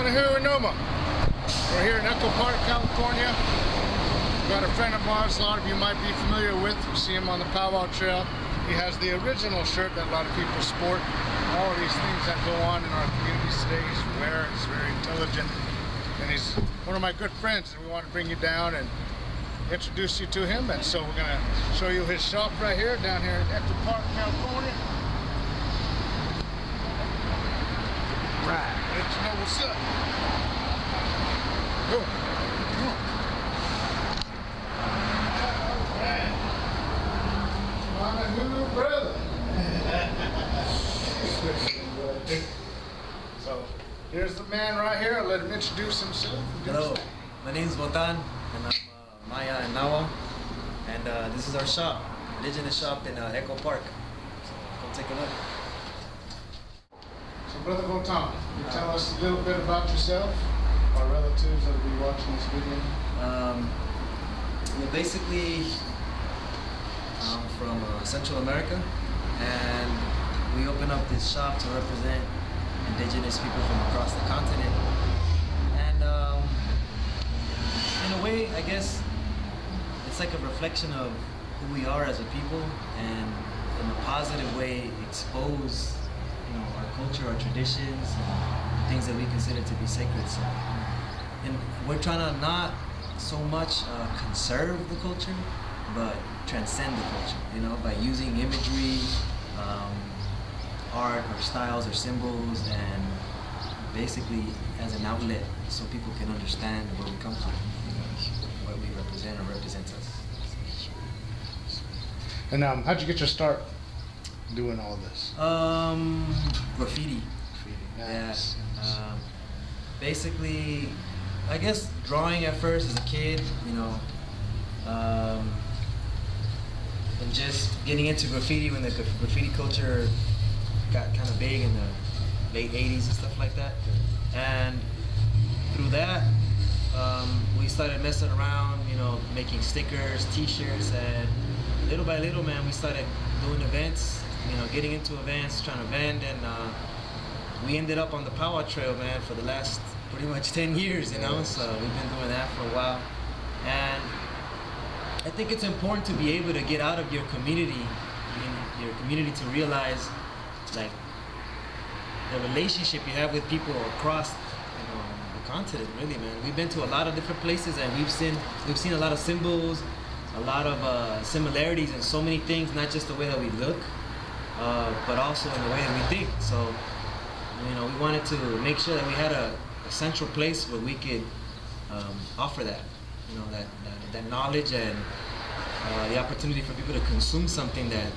Nahui Ohlin. We're here in Echo Park, California. We've got a friend of ours, a lot of you might be familiar with. You see him on the powwow trail. He has the original shirt that a lot of people sport. All of these things that go on in our communities today, he's rare, he's very intelligent, and he's one of my good friends, and we want to bring you down and introduce you to him. And so we're going to show you his shop right here, down here in Echo Park, California. Right, let you know what's up. Go. My new brother. So here's the man right here. I'll let him introduce himself. Hello, my name is Votan, and I'm Maya and Nawa, and this is our shop, Indigenous shop in Echo Park. So come take a look. So Brother Votan, can you tell us a little bit about yourself, our relatives that will be watching this video? Well, basically, I'm from Central America, and we opened up this shop to represent Indigenous people from across the continent. And in a way, I guess, it's like a reflection of who we are as a people, and in a positive way expose, you know, our culture, our traditions, and things that we consider to be sacred. So, and we're trying to not so much conserve the culture, but transcend the culture, you know, by using imagery, art or styles or symbols, and basically as an outlet so people can understand where we come from, you know, what we represent or represents us. And how'd you get your start doing all this? Graffiti. Nice. Yeah. Basically, I guess drawing at first as a kid, you know, and just getting into graffiti when the graffiti culture got kind of big in the late 80s and stuff like that. And through that, we started messing around, you know, making stickers, t-shirts, and little by little, man, we started doing events, you know, getting into events, trying to vend, and we ended up on the powwow trail, man, for the last pretty much 10 years, you know, so we've been doing that for a while. And I think it's important to be able to get out of your community, to realize, like, the relationship you have with people across, you know, the continent, really, man. We've been to a lot of different places, and we've seen a lot of symbols, a lot of similarities in so many things, not just the way that we look, but also in the way that we think. So, you know, we wanted to make sure that we had a central place where we could offer that, you know, that knowledge and the opportunity for people to consume something that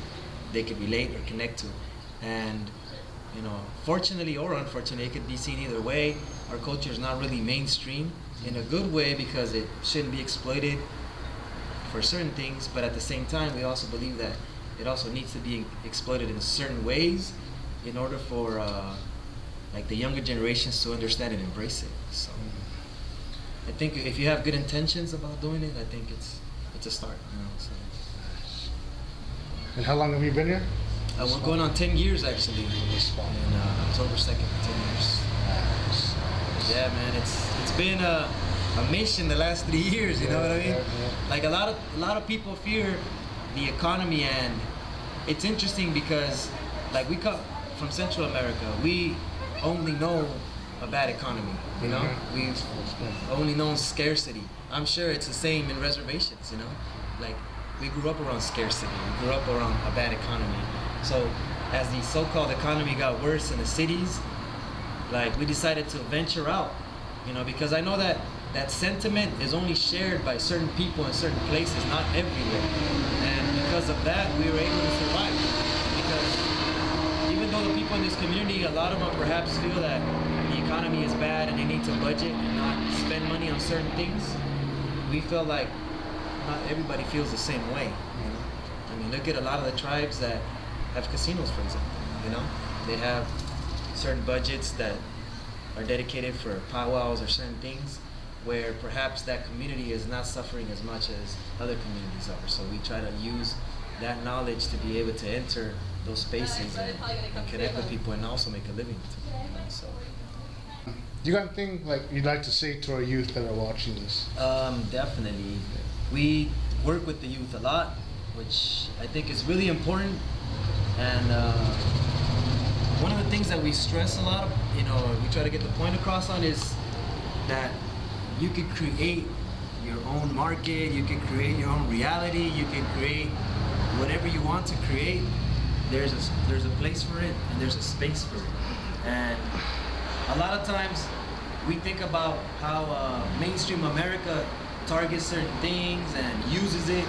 they could relate or connect to. And, you know, fortunately or unfortunately, it could be seen either way. Our culture is not really mainstream in a good way because it shouldn't be exploited for certain things, but at the same time, we also believe that it also needs to be exploited in certain ways in order for like the younger generations to understand and embrace it. So I think if you have good intentions about doing it, I think it's a start, you know. So. And how long have you been here? We're going on 10 years actually. In October 2nd, 10 years. Nice. Yeah, man, it's been a mission the last 3 years. You know what I mean? Like a lot of people fear the economy, and it's interesting because, like, we come from Central America. We only know a bad economy, you know? We've only known scarcity. I'm sure it's the same in reservations, you know? Like, we grew up around scarcity. We grew up around a bad economy. So as the so-called economy got worse in the cities, like, we decided to venture out, you know, because I know that that sentiment is only shared by certain people in certain places, not everywhere. And because of that, we were able to survive. Because even though the people in this community, a lot of them perhaps feel that the economy is bad and they need to budget and not spend money on certain things, we feel like not everybody feels the same way, you know? I mean, look at a lot of the tribes that have casinos, for example, you know? They have certain budgets that are dedicated for powwows or certain things where perhaps that community is not suffering as much as other communities are. So we try to use that knowledge to be able to enter those spaces and connect with people and also make a living. So You got anything like you'd like to say to our youth that are watching this? Definitely. We work with the youth a lot, which I think is really important. And one of the things that we stress a lot, we try to get the point across on is that you can create your own market, you can create your own reality, you can create whatever you want to create. There's a place for it and there's a space for it. And a lot of times we think about how mainstream America targets certain things and uses it,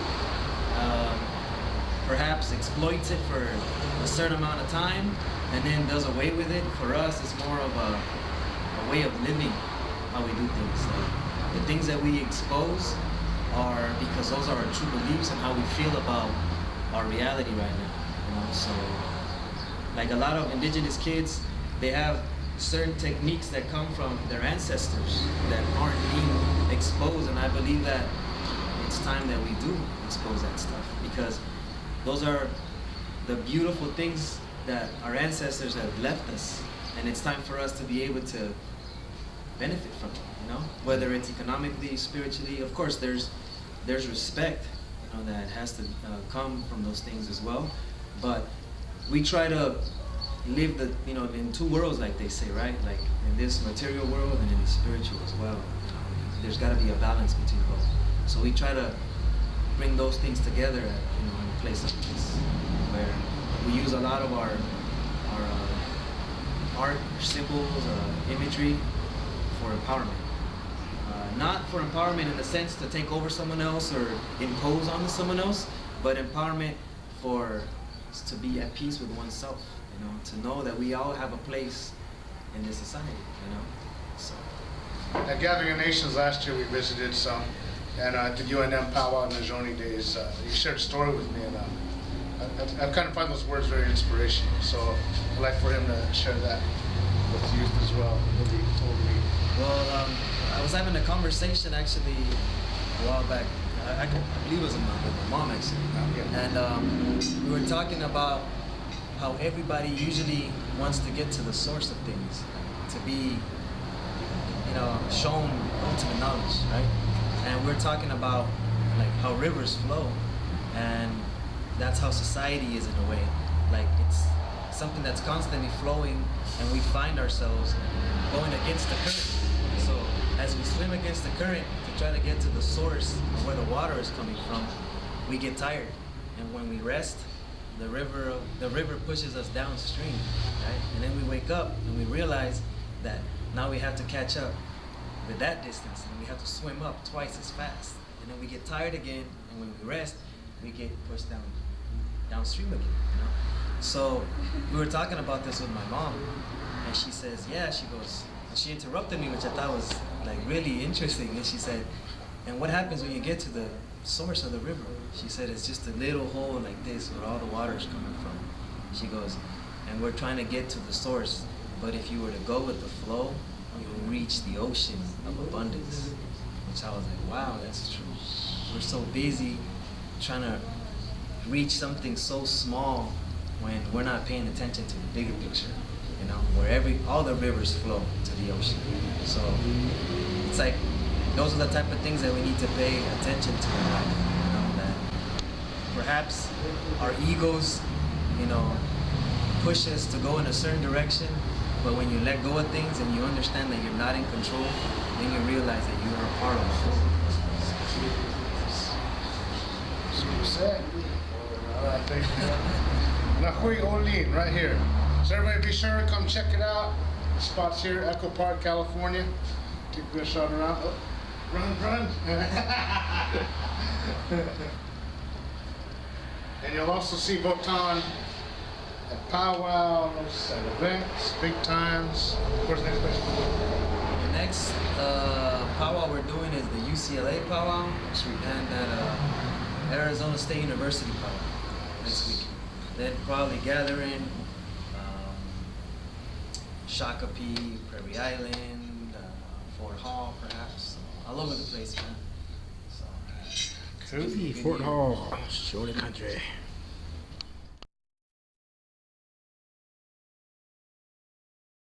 perhaps exploits it for a certain amount of time and then does away with it. For us, it's more of a way of living how we do things. Like, the things that we expose are because those are our true beliefs and how we feel about our reality right now. So, like a lot of indigenous kids, they have certain techniques that come from their ancestors that aren't being exposed, and I believe that it's time that we do expose that stuff, because those are the beautiful things that our ancestors have left us, and it's time for us to be able to benefit from it, whether it's economically, spiritually. Of course, there's respect, that has to come from those things as well, but we try to live in two worlds, like they say, right? Like in this material world and in the spiritual as well. There's got to be a balance between both. So we try to bring those things together, in a place like this, where we use a lot of our art, symbols, imagery for empowerment. Not for empowerment in the sense to take over someone else or impose on someone else, but empowerment to be at peace with oneself, to know that we all have a place in this society, So. At Gathering of Nations last year, we visited some, and at the UNM powwow in the Najoni days, he shared a story with me, and I kind of find those words very inspirational. So I'd like for him to share that with youth as well. What he told me. Well, I was having a conversation actually a while back. I believe it was with my mom actually, and we were talking about how everybody usually wants to get to the source of things, to be, shown ultimate knowledge, right? And we're talking about like how rivers flow, and that's how society is in a way. Like it's something that's constantly flowing, and we find ourselves going against the current. So as we swim against the current to try to get to the source of where the water is coming from, we get tired, and when we rest, the river pushes us downstream, right? And then we wake up and we realize that now we have to catch up with that distance, and we have to swim up twice as fast. And then we get tired again, and when we rest, we get pushed downstream again, So we were talking about this with my mom, and she says, yeah, she goes, and she interrupted me, which I thought was like really interesting, and she said, and what happens when you get to the source of the river? She said, it's just a little hole like this where all the water is coming from. She goes, and we're trying to get to the source, but if you were to go with the flow, you'll reach the ocean of abundance. Which I was like, wow, that's true. We're so busy trying to reach something so small when we're not paying attention to the bigger picture, where all the rivers flow to the ocean. So it's like, those are the type of things that we need to pay attention to in life, that perhaps our egos, push us to go in a certain direction, but when you let go of things and you understand that you're not in control, then you realize that you are a part of the whole. Said. All right, thank you. Nahui Ohlin, right here. So everybody be sure to come check it out. The spot's here, Echo Park, California. Keep a good shot around. Oh, run. And you'll also see Votan at powwows, at events, big times. Where's the next place? The next powwow we're doing is the UCLA powwow, and at Arizona State University powwow next week. Then probably Gathering, Shakopee, Prairie Island, Fort Hall, perhaps, all over the place, man. So, Fort Hall, show the country.